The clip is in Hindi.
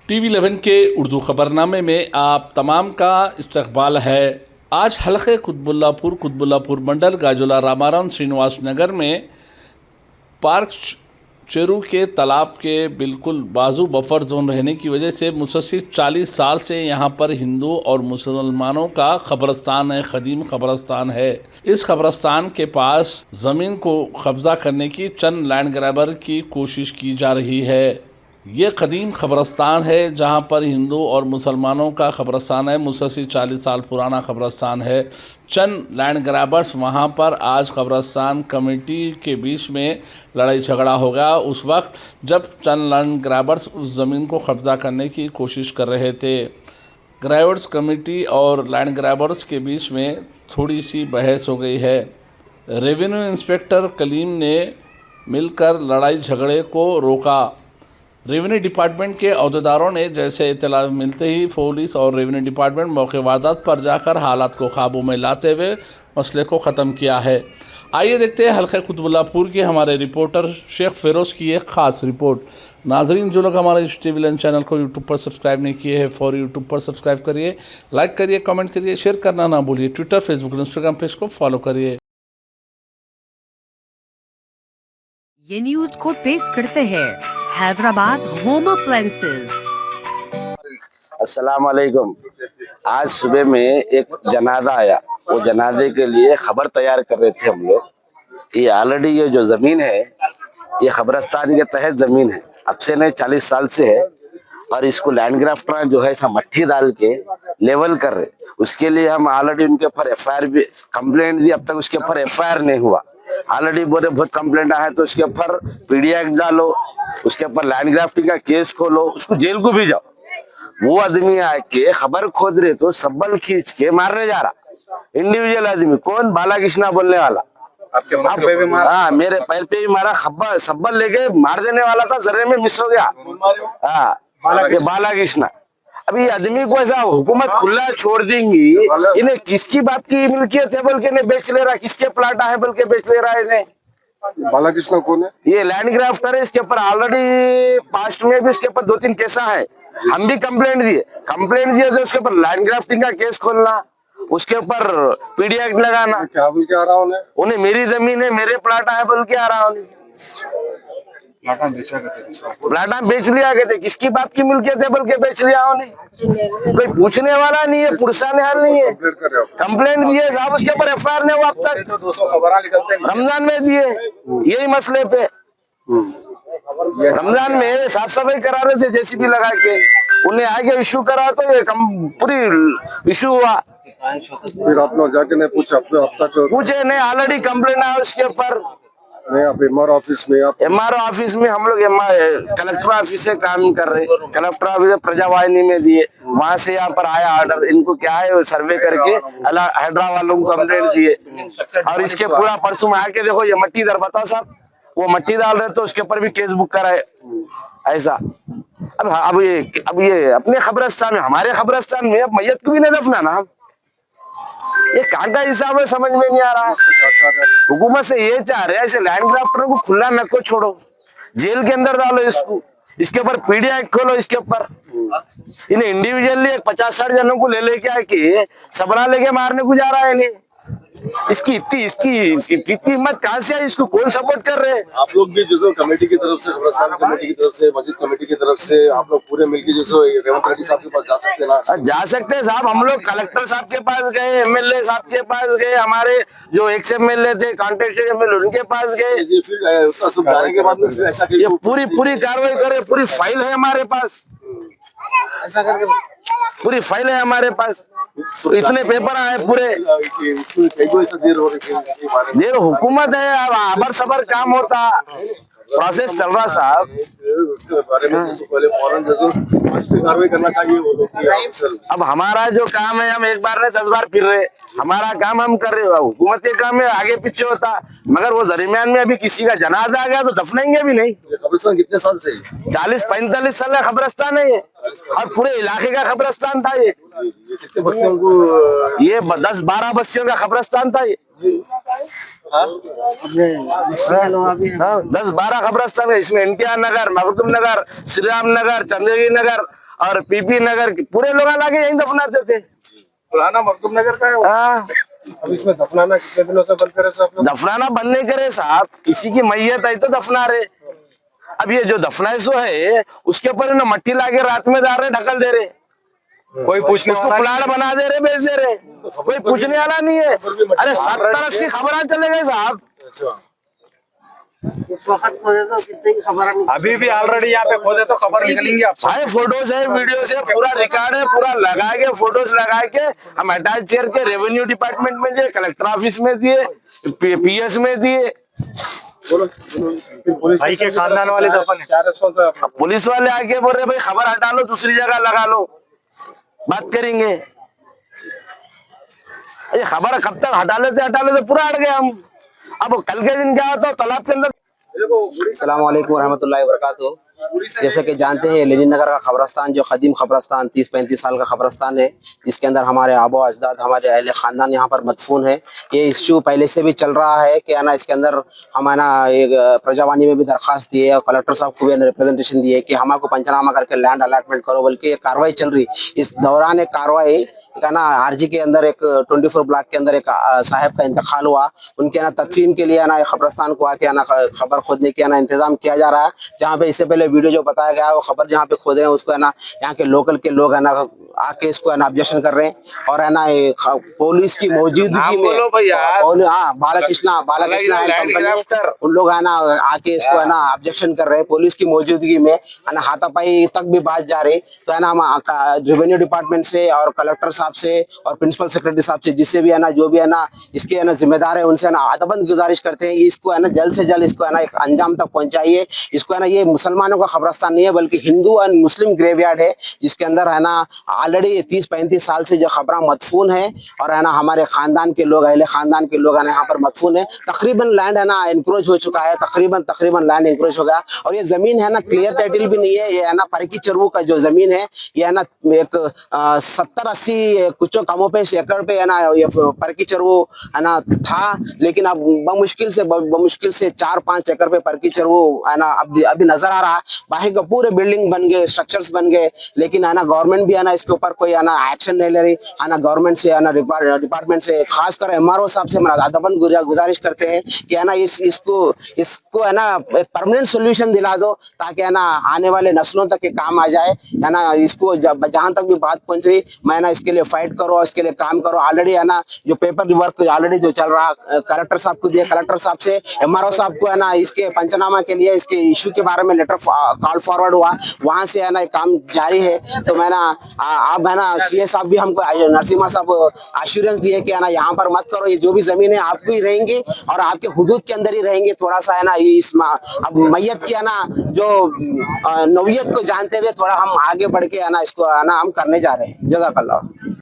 टीवी 11 के उर्दू खबरनामे में आप तमाम का इस्तकबाल है। आज हल्के कुतुबुल्लापुर मंडल गाजोला रामाराम श्रीनिवास नगर में पार्क चेरू के तालाब के बिल्कुल बाजू बफर जोन रहने की वजह से मुसलसल 40 साल से यहाँ पर हिंदू और मुसलमानों का कब्रस्तान है, कदीम कब्रस्तान है। इस कब्रस्तान के पास ज़मीन को कब्जा करने की चंद लैंड ग्रैबर की कोशिश की जा रही है। ये कदीम कब्रस्तान है जहाँ पर हिंदू और मुसलमानों का कब्रस्तान है। मुसलसल 40 साल पुराना कब्रस्तान है। चंद लैंड ग्रैबर्स वहाँ पर आज कब्रस्तान कमेटी के बीच में लड़ाई झगड़ा हो गया उस वक्त जब चंद लैंड ग्रैबर्स उस ज़मीन को कब्जा करने की कोशिश कर रहे थे। ग्रैबर्स कमेटी और लैंड ग्रैबर्स के बीच में थोड़ी सी बहस हो गई है। रेवेन्यू इंस्पेक्टर कलीम ने मिलकर लड़ाई झगड़े को रोका। रेवेन्यू डिपार्टमेंट के अहदेदारों ने जैसे इत्तला मिलते ही पुलिस और रेवेन्यू डिपार्टमेंट मौके वारदात पर जाकर हालात को काबू में लाते हुए मसले को ख़त्म किया है। आइए देखते हैं हल्के कुतुबुल्लापुर के हमारे रिपोर्टर शेख फिरोज़ की एक ख़ास रिपोर्ट। नाजरीन, जो लोग हमारे इस टीवी 11 चैनल को यूट्यूब पर सब्सक्राइब नहीं किए हैं फौरी यूट्यूब पर सब्सक्राइब करिए, लाइक करिए, कमेंट करिए, शेयर करना ना भूलिए। ट्विटर, फेसबुक, इंस्टाग्राम पेज को फॉलो करिए। ये न्यूज को पेश करते हैं हैदराबाद होम अप्लायंसेस। अस्सलाम वालेकुम। आज सुबह में एक जनाजा आया, वो जनाजे के लिए खबर तैयार कर रहे थे हम लोग। ये ऑलरेडी ये जो जमीन है ये कब्रस्तान के तहत जमीन है, अब से नहीं 40 साल से है। और इसको लैंड ग्राफ्टर जो है मट्टी डाल के लेवल कर रहे, उसके लिए हम ऑलरेडी उनके ऊपर FIR भी कंप्लेंट दी, अब तक उसके ऊपर FIR नहीं हुआ। ऑलरेडी बोले बहुत कंप्लेंट आया तो उसके ऊपर PD एक्ट डालो, उसके ऊपर लैंड ग्राफ्टिंग का केस खोलो, उसको जेल को भी जाओ। वो आदमी आके खबर खोद रहे तो सब्बल खींच के मारने जा रहा। इंडिविजुअल आदमी कौन, बालाकृष्णा बोलने वाला, हाँ मेरे पैर पे भी मारा, खबर सब्बल लेके मार देने वाला था, जर्रे में मिस हो गया। हाँ ये बालाकृष्णा। अभी आदमी को ऐसा हुकूमत खुला छोड़ देंगी, इन्हें किसकी बाप की मिल्कियत है बोल के इन्हें बेच ले रहा है, किसके प्लाट है बोल के बेच ले रहा है इन्हें। बालाकृष्ण कौन है? ये लैंड ग्राफ्टर है, इसके ऊपर ऑलरेडी पास्ट में भी इसके ऊपर 2-3 केसा है। हम भी कंप्लेंट दिए तो उसके ऊपर लैंड ग्राफ्टिंग का केस खोलना, उसके ऊपर PD एक्ट लगाना। क्या बोल के आ रहा हूँ उन्हें मेरी जमीन है, मेरे प्लाट है बोल के आ रहा हूँ। प्लाटा बेच लिया गए थे, किसकी बाप की मिल्कियत है बोल के बेच लिया उन्हें। कोई पूछने वाला नहीं है, पुरसाने हाल नहीं है। कंप्लेंट दिए साहब, उसके ऊपर FIR नहीं हुआ अब तक। रमजान में दिए यही मसले पे, रमजान में साफ सफाई करा रहे थे JCB लगा के, उन्हें आगे इशू करा तो ये पूरी इशू हुआ। फिर आप लोग जाके नहीं पूछा? अब तक पूछे नहीं, ऑलरेडी कंप्लेंट आया उसके ऊपर। नहीं, आप MRO ऑफिस में, आप MRO ऑफिस में, हम लोग कलेक्टर ऑफिस से काम कर रहे। कलेक्टर ऑफिस प्रजावाहिनी में दिए, वहां से यहाँ पर आया ऑर्डर। इनको क्या है सर्वे करके हैदरा वालों को कंप्लेंट दिए। और इसके पूरा परसों में आके देखो, ये मट्टी दर बताओ साहब, वो मट्टी डाल रहे तो उसके ऊपर भी केस बुक कराए ऐसा। अब ये अपने कब्रस्तान में, हमारे कब्रस्तान में अब मैयत को भी नहीं दफनाना, ये कहाँ का हिसाब है समझ में नहीं आ रहा। हुकूमत से ये चाह रहे हैं ऐसे लैंड ग्राफ्टर को खुला न को छोड़ो, जेल के अंदर डालो इसको, इसके ऊपर PD एक्ट खोलो, इसके ऊपर इन्हें इंडिविजुअली 50-60 जनों को लेके आके सबरा लेके मारने को जा रहा है इन्हें। इसकी इतनी हिम्मत कहाँ से आई? इसको कौन सपोर्ट कर रहे हैं? आप लोग भी जो कमेटी की तरफ से, कब्रस्तान कमेटी की तरफ से, मस्जिद कमेटी की तरफ से आप लोग पूरे मिलकर जो रेवंत रेड्डी साहब के पास जा सकते हैं ना? जा सकते हैं साहब। हम लोग कलेक्टर साहब के पास गए, MLA साहब के पास गए, हमारे जो ex MLA थे, कॉन्टेस्टेड MLA, उनके पास गए। जाने के बाद में फिर ऐसा ये पूरी कार्रवाई करे, पूरी फाइल है हमारे पास, ऐसा करके पूरी फाइल है हमारे पास, इतने पेपर आए पूरे। देर हुकूमत है, अब आबर सबर काम होता, प्रोसेस चल रहा साहब। उसके बारे में पहले फौरन कार्रवाई करना चाहिए वो लोग। अब हमारा जो काम है, हम एक बार नहीं 10 बार फिर रहे, हमारा काम हम कर रहे हो। हुकूमत के काम में आगे पीछे होता, मगर वो दरमियान में अभी किसी का जनाजा आ गया तो दफनाएंगे भी नहीं। कब्रिस्तान कितने साल से? 40-45 साल का कब्रिस्तान है ये, और पूरे इलाके का कब्रिस्तान था ये। कितने बस्तियों को? ये 10-12 बस्तियों का कब्रिस्तान था ये। 10-12 कब्रिस्तान है इसमें। NTR नगर, मखदूम नगर, श्री राम नगर, चंदेरी नगर और पीपी नगर के पूरे लोग लाके यहीं दफनाते थे। पुराना मखदूम नगर का है वो। हाँ, अब इसमें दफनाना कितने दिनों से बंद करे सब लोग? दफनाना बंद नहीं करे साहब, किसी की मैयत आई तो दफना रहे। अब ये जो दफनाइशो है उसके ऊपर ना मट्टी लाके रात में डाल रहे, ढकल दे रहे, कोई पूछने उसको प्लाट बना दे रहे, बेच दे रहे, कोई पूछने वाला नहीं है। अरे 70-80 खबरें चले गए साहब। अच्छा, इस वक्त खोदे तो कितनी खबर नहीं। अभी भी ऑलरेडी यहाँ पे खोदे तो खबर निकलेंगी आप। भाई फोटोज है, वीडियोज है, पूरा रिकॉर्ड है, पूरा लगा के फोटोज लगा के हम अटैच चेयर के रेवेन्यू डिपार्टमेंट में दिए, कलेक्टर ऑफिस में दिए, पीएस में दिए। भाई के खानदान वाले दफन है। क्या रिस्पॉन्स है आपका? अब पुलिस वाले आके बोल रहे भाई खबर हटा लो, दूसरी जगह लगा लो, बात करेंगे। ये खबर कब तक हटा लेते पूरा हट गए हम। अब कल के दिन क्या होता है, तालाब के अंदर। अस्सलाम वालेकुम रहमतुल्लाहि व बरकातुहू। जैसे कि जानते हैं लेनिन नगर का खबरस्तान जो कदीम खबरस्तान 30-35 साल का खबरस्तान है, इसके अंदर हमारे आबो अजदाद हमारे अहले ख़ानदान यहाँ पर मदफून है। ये इश्यू पहले से भी चल रहा है कि ना इसके अंदर हम ना एक प्रजावाणी में भी दरख्वास्त दिए और कलेक्टर साहब को भी रिप्रेजेंटेशन दिए कि हमारे पंचनामा करके लैंड अलॉटमेंट करो, बल्कि ये कार्रवाई चल रही। इस दौरान एक कार्रवाई का ना आरजी के अंदर एक 24 ब्लॉक के अंदर एक साहब का इंतकाल हुआ, उनके ना तदफीन के लिए ना खबरस्तान को आके ना खबर खोदने के ना इंतजाम किया जा रहा है। जहाँ पे इससे पहले वीडियो जो बताया गया है वो खबर जहाँ पे खोद रहे हैं उसको है ना यहाँ के लोकल के लोग है ना आके इसको है ना ऑब्जेक्शन कर रहे हैं और है ना पुलिस की मौजूदगी में बालाकृष्णा उन लोग है ना आके इसको है ना ऑब्जेक्शन कर रहे हैं पुलिस की मौजूदगी में, है ना हाथापाई तक भी बात जा रही। तो है ना हम रेवेन्यू डिपार्टमेंट से और कलेक्टर साहब से और प्रिंसिपल सेक्रेटरी साहब से जिससे भी है ना जो भी है ना इसके है ना जिम्मेदार है उनसे है ना अदबंद गुजारिश करते हैं इसको है ना जल्द से जल्द इसको है ना एक अंजाम तक पहुंचाइए। इसको है ना ये मुसलमानों का खबरस्तान नहीं है बल्कि हिंदू एंड मुस्लिम ग्रेवयार्ड है, जिसके अंदर है ना ऑलरेडी 30-35 साल से जो खबरें मदफून है और है ना हमारे खानदान के लोग अहले खानदान के लोग है ना यहाँ पर मदफून है। तकरीबन लैंड है ना इंक्रोच हो चुका है, तकरीबन लैंड इंक्रोच हो गया और ये जमीन है ना क्लियर टाइटल भी नहीं है। ये है ना परकी चरवू का जो जमीन है ये है ना एक 70-80 कुछ कामों पे एकड़ पे है ना ये परकी चरवू है ना था, लेकिन अब बमुश्किल से 4-5 एकड़ पे परकी चरवू है ना अभी नजर आ रहा है। बाकी का पूरे बिल्डिंग बन गए, स्ट्रक्चर्स बन गए, लेकिन है ना गवर्नमेंट भी है ना इसके ऊपर कोई है ना एक्शन नहीं ले रही है ना। गवर्नमेंट से है ना डिपार्टमेंट से खासकर एमआरओ साहब से अदबन गुजारिश करते हैं कि है ना इसको है ना एक परमानेंट सोल्यूशन दिला दो ताकि है ना आने वाले नस्लों तक के काम आ जाए। है ना इसको जहां तक भी बात पहुंच रही मैं ना इसके लिए फाइट करो, इसके लिए काम करो। ऑलरेडी है ना जो पेपर वर्क ऑलरेडी जो चल रहा कलेक्टर साहब को दिया, कलेक्टर साहब से एमआरओ साहब को है ना इसके पंचनामा के लिए इसके इशू के बारे में लेटर कॉल फॉरवर्ड हुआ, वहां से है ना काम जारी है। तो मैं ना आप है ना सीए साहब भी हमको नरसिम्हा साहब एश्योरेंस दिए कि है ना यहाँ पर मत करो, ये जो भी जमीन है आपको ही रहेंगी और आपके हुदूद के अंदर ही रहेंगे। थोड़ा सा है ना इस अब मैयत की है ना जो नौयत को जानते हुए थोड़ा हम आगे बढ़ के है ना इसको है ना हम करने जा रहे हैं। जज़ाकल्लाह।